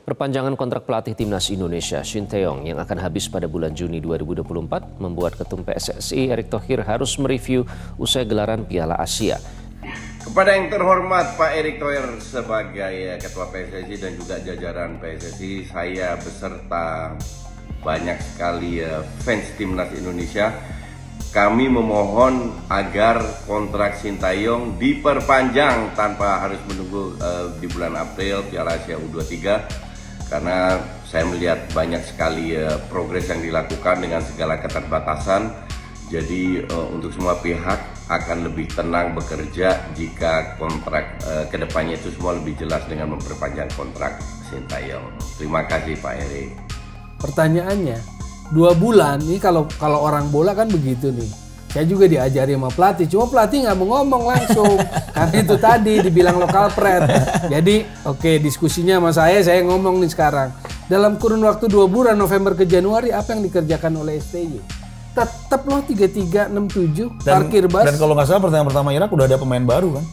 Perpanjangan kontrak pelatih timnas Indonesia Shin Tae-yong yang akan habis pada bulan Juni 2024 membuat Ketum PSSI Erick Thohir harus mereview usai gelaran Piala Asia. Kepada yang terhormat Pak Erick Thohir sebagai Ketua PSSI dan juga jajaran PSSI, saya beserta banyak sekali fans timnas Indonesia, kami memohon agar kontrak Shin Tae-yong diperpanjang tanpa harus menunggu di bulan April Piala Asia U23. Karena saya melihat banyak sekali progres yang dilakukan dengan segala keterbatasan. Jadi untuk semua pihak akan lebih tenang bekerja jika kontrak kedepannya itu semua lebih jelas dengan memperpanjang kontrak Shin Tae-yong. Terima kasih Pak Erick. Pertanyaannya, 2 bulan nih kalau orang bola kan begitu nih. Saya juga diajari sama pelatih, cuma pelatih nggak mau ngomong langsung. Karena itu tadi dibilang lokal pret. Jadi oke, diskusinya sama saya ngomong nih sekarang. Dalam kurun waktu 2 bulan, November ke Januari, apa yang dikerjakan oleh STY? Tetap loh 3367, parkir bus. Dan kalau nggak salah pertandingan pertama Irak udah ada pemain baru kan?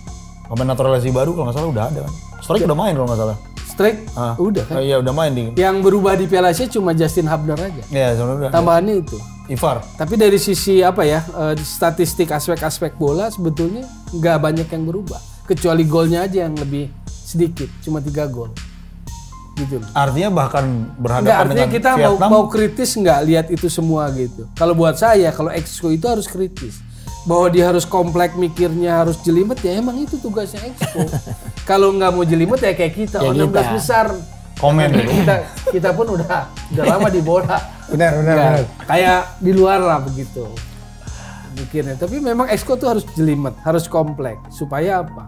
Pemain naturalisasi baru kalau nggak salah udah ada kan? Strike udah main kalau nggak salah. Strike udah kan? Iya udah main di. Yang berubah di Piala Asia cuma Justin Hubner aja. Iya sebenarnya. Tambahannya itu. Ivar. Tapi dari sisi apa ya, statistik aspek-aspek bola sebetulnya nggak banyak yang berubah. Kecuali golnya aja yang lebih sedikit, cuma 3 gol. Gitu. Artinya bahkan berhadapan nggak, artinya dengan kita Vietnam. mau kritis nggak lihat itu semua gitu. Kalau buat saya, kalau Exco itu harus kritis. Bahwa dia harus komplek mikirnya, harus jelimet, ya emang itu tugasnya Exco. Kalau nggak mau jelimet ya kayak kita, ya 16 besar. Komen dulu. Kita pun udah lama di bola. Benar. Kayak di luar lah begitu mikirnya. Tapi memang Exco tuh harus jelimet, harus komplek. Supaya apa?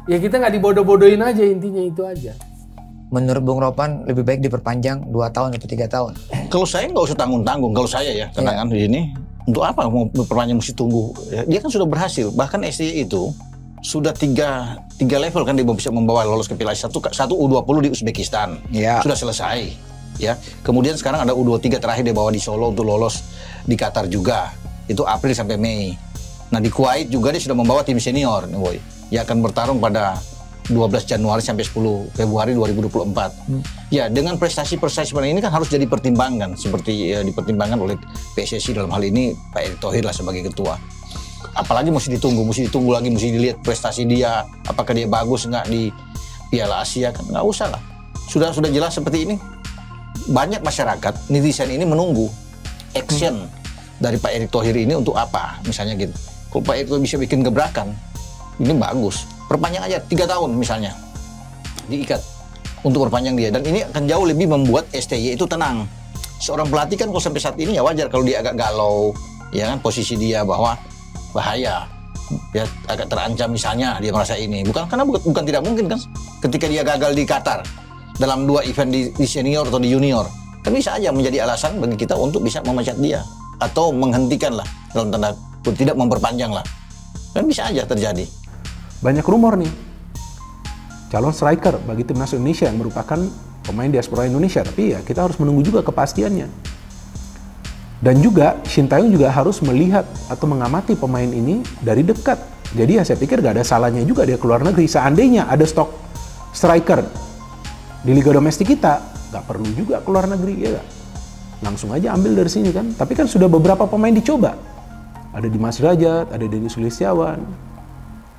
Ya kita nggak dibodoh-bodohin aja, intinya itu aja. Menurut Bung Ropan lebih baik diperpanjang 2 tahun atau 3 tahun? Kalau saya nggak usah tanggung-tanggung, kalau saya ya, karena kan di sini untuk apa mau diperpanjang mesti tunggu? Dia kan sudah berhasil, bahkan STY itu sudah tiga level kan dia bisa membawa lolos ke Piala Asia. Satu U20 di Uzbekistan, sudah selesai. Ya, kemudian sekarang ada U23 terakhir dia bawa di Solo untuk lolos di Qatar juga. Itu April sampai Mei. Nah di Kuwait juga dia sudah membawa tim senior, nih boy. Yang akan bertarung pada 12 Januari sampai 10 Februari 2024. Ya, dengan prestasi-prestasi seperti ini kan harus jadi pertimbangan seperti dipertimbangkan oleh PSSI dalam hal ini Pak Erick Thohir lah sebagai ketua. Apalagi mesti ditunggu lagi, mesti dilihat prestasi dia, apakah dia bagus nggak di Piala Asia, kan nggak usah lah. Sudah jelas seperti ini. Banyak masyarakat, netizen ini menunggu action dari Pak Erick Thohir ini untuk apa, misalnya gitu. Kalau Pak Erick Thohir bisa bikin gebrakan, ini bagus. Perpanjang aja 3 tahun misalnya, diikat untuk perpanjang dia. Dan ini akan jauh lebih membuat STY itu tenang. Seorang pelatih kan kalau sampai saat ini ya wajar kalau dia agak galau, ya kan, posisi dia bahwa bahaya, ya agak terancam misalnya dia merasa ini. Bukan tidak mungkin kan, ketika dia gagal di Qatar dalam 2 event di senior atau di junior, kan bisa aja menjadi alasan bagi kita untuk bisa memecat dia atau menghentikan lah, dalam tanda tidak memperpanjang lah, kan bisa aja terjadi. Banyak rumor nih, calon striker bagi timnas Indonesia yang merupakan pemain diaspora Indonesia, tapi ya kita harus menunggu juga kepastiannya. Dan juga Shin Tae-yong juga harus melihat atau mengamati pemain ini dari dekat. Jadi ya saya pikir gak ada salahnya juga dia keluar negeri. Seandainya ada stok striker di liga domestik kita, gak perlu juga keluar negeri, ya gak? Langsung aja ambil dari sini kan. Tapi kan sudah beberapa pemain dicoba. Ada Dimas Derajat, ada Deddy Sulistiawan.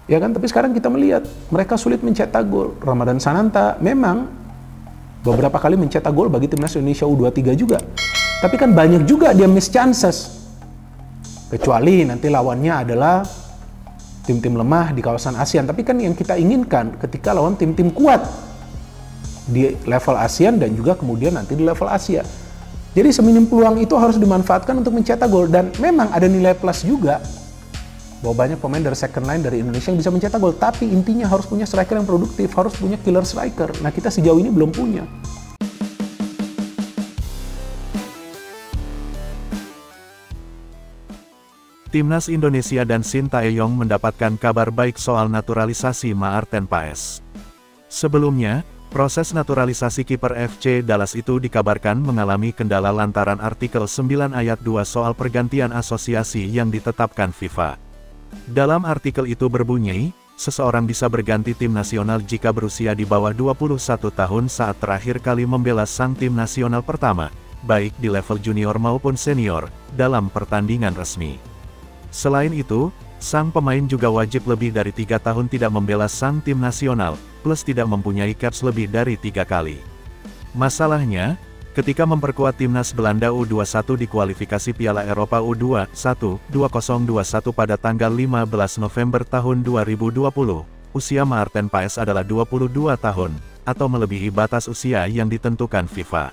Ya kan, tapi sekarang kita melihat mereka sulit mencetak gol. Ramadan Sananta memang beberapa kali mencetak gol bagi timnas Indonesia U23 juga. Tapi kan banyak juga dia miss chances. Kecuali nanti lawannya adalah tim-tim lemah di kawasan ASEAN. Tapi kan yang kita inginkan ketika lawan tim-tim kuat di level ASEAN dan juga kemudian nanti di level Asia. Jadi seminim peluang itu harus dimanfaatkan untuk mencetak gol. Dan memang ada nilai plus juga bahwa banyak pemain dari second line dari Indonesia yang bisa mencetak gol, tapi intinya harus punya striker yang produktif, harus punya killer striker. Nah kita sejauh ini belum punya. Timnas Indonesia dan Shin Tae-yong mendapatkan kabar baik soal naturalisasi Maarten Paes. Sebelumnya, proses naturalisasi kiper FC Dallas itu dikabarkan mengalami kendala lantaran artikel 9 ayat 2 soal pergantian asosiasi yang ditetapkan FIFA. Dalam artikel itu berbunyi, seseorang bisa berganti tim nasional jika berusia di bawah 21 tahun saat terakhir kali membela sang tim nasional pertama, baik di level junior maupun senior, dalam pertandingan resmi. Selain itu, sang pemain juga wajib lebih dari 3 tahun tidak membela sang tim nasional, plus tidak mempunyai caps lebih dari 3 kali. Masalahnya, ketika memperkuat timnas Belanda U21 di kualifikasi Piala Eropa U21 2021 pada tanggal 15 November tahun 2020, usia Maarten Paes adalah 22 tahun, atau melebihi batas usia yang ditentukan FIFA.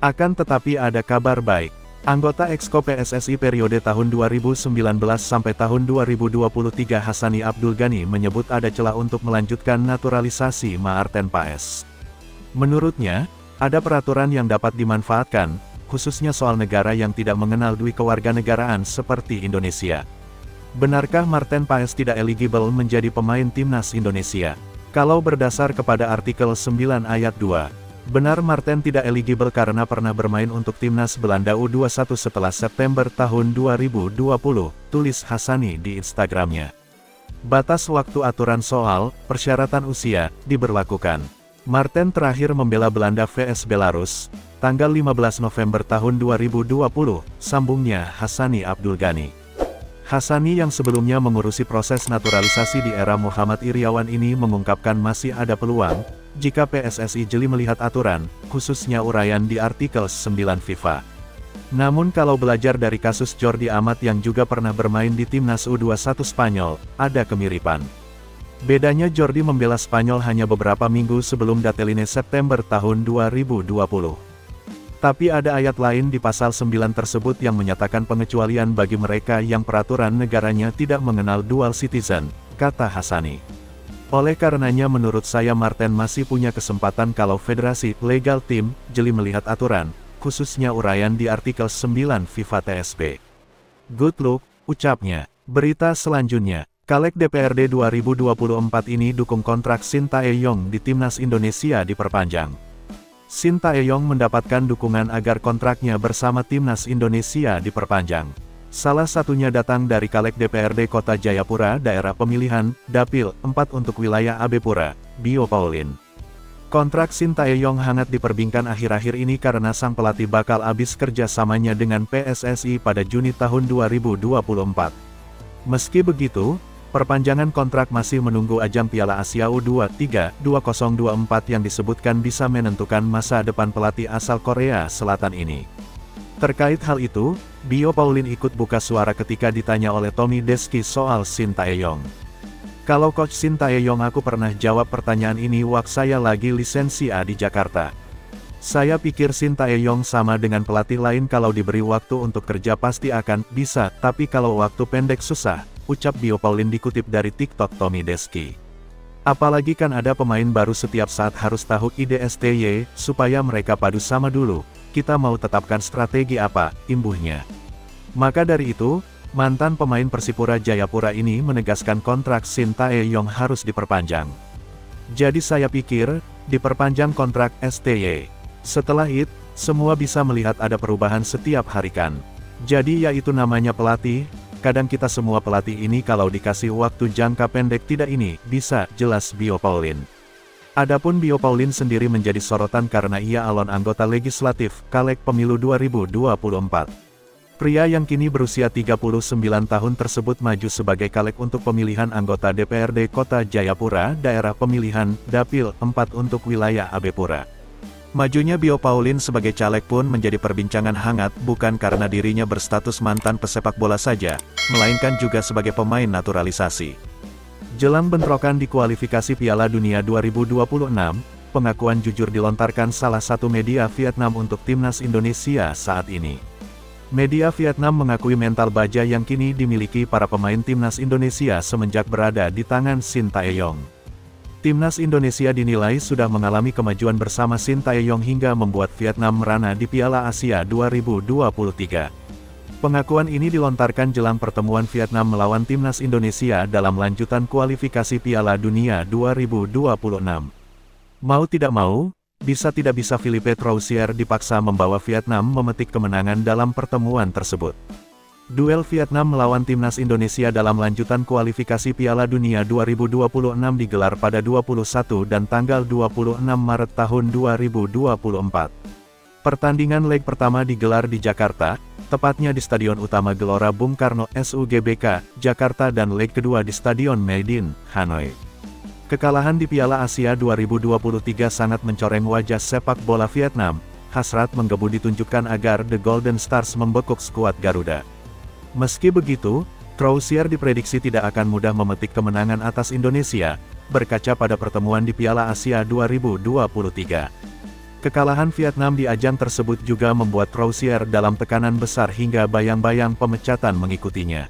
Akan tetapi ada kabar baik. Anggota Exco PSSI periode tahun 2019 sampai tahun 2023 Hassani Abdul Ghani menyebut ada celah untuk melanjutkan naturalisasi Maarten Paes. Menurutnya, ada peraturan yang dapat dimanfaatkan, khususnya soal negara yang tidak mengenal dui kewarganegaraan seperti Indonesia. Benarkah Maarten Paes tidak eligible menjadi pemain timnas Indonesia? Kalau berdasar kepada artikel 9 ayat 2, benar Maarten tidak eligible karena pernah bermain untuk timnas Belanda U21 setelah September tahun 2020, tulis Hassani di Instagramnya. Batas waktu aturan soal persyaratan usia diberlakukan. Maarten terakhir membela Belanda vs Belarus, tanggal 15 November tahun 2020, sambungnya Hassani Abdul Ghani. Hassani yang sebelumnya mengurusi proses naturalisasi di era Muhammad Iriawan ini mengungkapkan masih ada peluang, jika PSSI jeli melihat aturan, khususnya uraian di artikel 9 FIFA. Namun kalau belajar dari kasus Jordi Amat yang juga pernah bermain di timnas U21 Spanyol, ada kemiripan. Bedanya Jordi membela Spanyol hanya beberapa minggu sebelum Dateline September tahun 2020. Tapi ada ayat lain di pasal 9 tersebut yang menyatakan pengecualian bagi mereka yang peraturan negaranya tidak mengenal dual citizen, kata Hassani. Oleh karenanya menurut saya Maarten masih punya kesempatan kalau Federasi Legal Team jeli melihat aturan, khususnya uraian di artikel 9 FIFA TSB. Good luck, ucapnya. Berita selanjutnya. Caleg DPRD 2024 ini dukung kontrak Shin Tae-yong di Timnas Indonesia diperpanjang. Shin Tae-yong mendapatkan dukungan agar kontraknya bersama Timnas Indonesia diperpanjang. Salah satunya datang dari Caleg DPRD Kota Jayapura Daerah Pemilihan, Dapil 4 untuk wilayah Abepura, Bio Paulin. Kontrak Shin Tae-yong hangat diperbincangkan akhir-akhir ini karena sang pelatih bakal habis kerjasamanya dengan PSSI pada Juni tahun 2024. Meski begitu, perpanjangan kontrak masih menunggu ajang Piala Asia U23 2024 yang disebutkan bisa menentukan masa depan pelatih asal Korea Selatan ini. Terkait hal itu, Bio Paulin ikut buka suara ketika ditanya oleh Tommy Deski soal Shin Tae-yong. Kalau Coach Shin Tae-yong aku pernah jawab pertanyaan ini waktu saya lagi lisensi A di Jakarta. Saya pikir Shin Tae-yong sama dengan pelatih lain kalau diberi waktu untuk kerja pasti akan bisa, tapi kalau waktu pendek susah, ucap Bio Paulin dikutip dari TikTok Tommy Deski. Apalagi kan ada pemain baru setiap saat harus tahu IDSTY, supaya mereka padu sama dulu, kita mau tetapkan strategi apa, imbuhnya. Maka dari itu, mantan pemain Persipura Jayapura ini menegaskan kontrak Shin Tae-yong harus diperpanjang. Jadi saya pikir, diperpanjang kontrak STY. Setelah itu, semua bisa melihat ada perubahan setiap hari kan. Jadi ya itu namanya pelatih. Kadang kita semua pelatih ini kalau dikasih waktu jangka pendek tidak ini, bisa, jelas Bio Paulin. Adapun Bio Paulin sendiri menjadi sorotan karena ia calon anggota legislatif, Caleg Pemilu 2024. Pria yang kini berusia 39 tahun tersebut maju sebagai caleg untuk pemilihan anggota DPRD Kota Jayapura, Daerah Pemilihan, Dapil 4 untuk wilayah Abepura. Majunya Bio Paulin sebagai caleg pun menjadi perbincangan hangat bukan karena dirinya berstatus mantan pesepak bola saja, melainkan juga sebagai pemain naturalisasi. Jelang bentrokan di kualifikasi Piala Dunia 2026, pengakuan jujur dilontarkan salah satu media Vietnam untuk timnas Indonesia saat ini. Media Vietnam mengakui mental baja yang kini dimiliki para pemain timnas Indonesia semenjak berada di tangan Shin Tae-yong. Timnas Indonesia dinilai sudah mengalami kemajuan bersama Shin Tae-yong hingga membuat Vietnam merana di Piala Asia 2023. Pengakuan ini dilontarkan jelang pertemuan Vietnam melawan Timnas Indonesia dalam lanjutan kualifikasi Piala Dunia 2026. Mau tidak mau, bisa tidak bisa Philippe Troussier dipaksa membawa Vietnam memetik kemenangan dalam pertemuan tersebut. Duel Vietnam melawan timnas Indonesia dalam lanjutan kualifikasi Piala Dunia 2026 digelar pada 21 dan tanggal 26 Maret tahun 2024. Pertandingan leg pertama digelar di Jakarta, tepatnya di Stadion Utama Gelora Bung Karno SUGBK, Jakarta, dan leg kedua di Stadion Maidin, Hanoi. Kekalahan di Piala Asia 2023 sangat mencoreng wajah sepak bola Vietnam. Hasrat menggebu ditunjukkan agar The Golden Stars membekuk skuad Garuda. Meski begitu, Crozier diprediksi tidak akan mudah memetik kemenangan atas Indonesia, berkaca pada pertemuan di Piala Asia 2023. Kekalahan Vietnam di ajang tersebut juga membuat Crozier dalam tekanan besar hingga bayang-bayang pemecatan mengikutinya.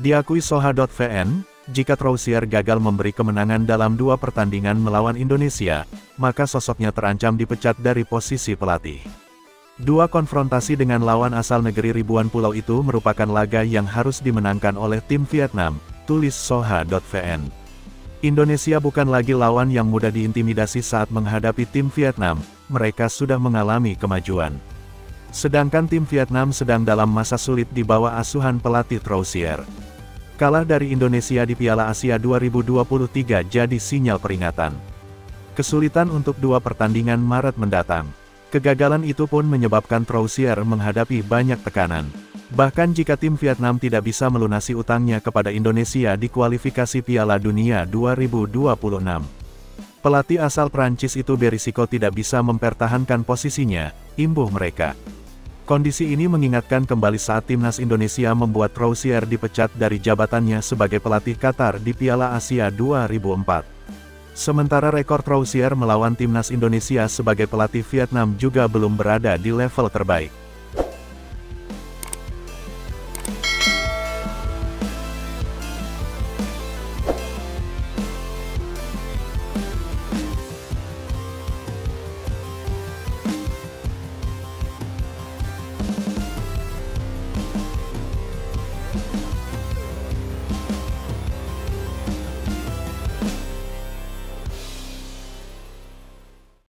Diakui Soha.vn, jika Crozier gagal memberi kemenangan dalam 2 pertandingan melawan Indonesia, maka sosoknya terancam dipecat dari posisi pelatih. 2 konfrontasi dengan lawan asal negeri ribuan pulau itu merupakan laga yang harus dimenangkan oleh tim Vietnam, tulis Soha.vn. Indonesia bukan lagi lawan yang mudah diintimidasi saat menghadapi tim Vietnam, mereka sudah mengalami kemajuan. Sedangkan tim Vietnam sedang dalam masa sulit di bawah asuhan pelatih Crozier. Kalah dari Indonesia di Piala Asia 2023 jadi sinyal peringatan. Kesulitan untuk 2 pertandingan Maret mendatang. Kegagalan itu pun menyebabkan Crozier menghadapi banyak tekanan. Bahkan jika tim Vietnam tidak bisa melunasi utangnya kepada Indonesia di kualifikasi Piala Dunia 2026. Pelatih asal Prancis itu berisiko tidak bisa mempertahankan posisinya, imbuh mereka. Kondisi ini mengingatkan kembali saat timnas Indonesia membuat Crozier dipecat dari jabatannya sebagai pelatih Qatar di Piala Asia 2004. Sementara rekor Crozier melawan timnas Indonesia sebagai pelatih Vietnam juga belum berada di level terbaik.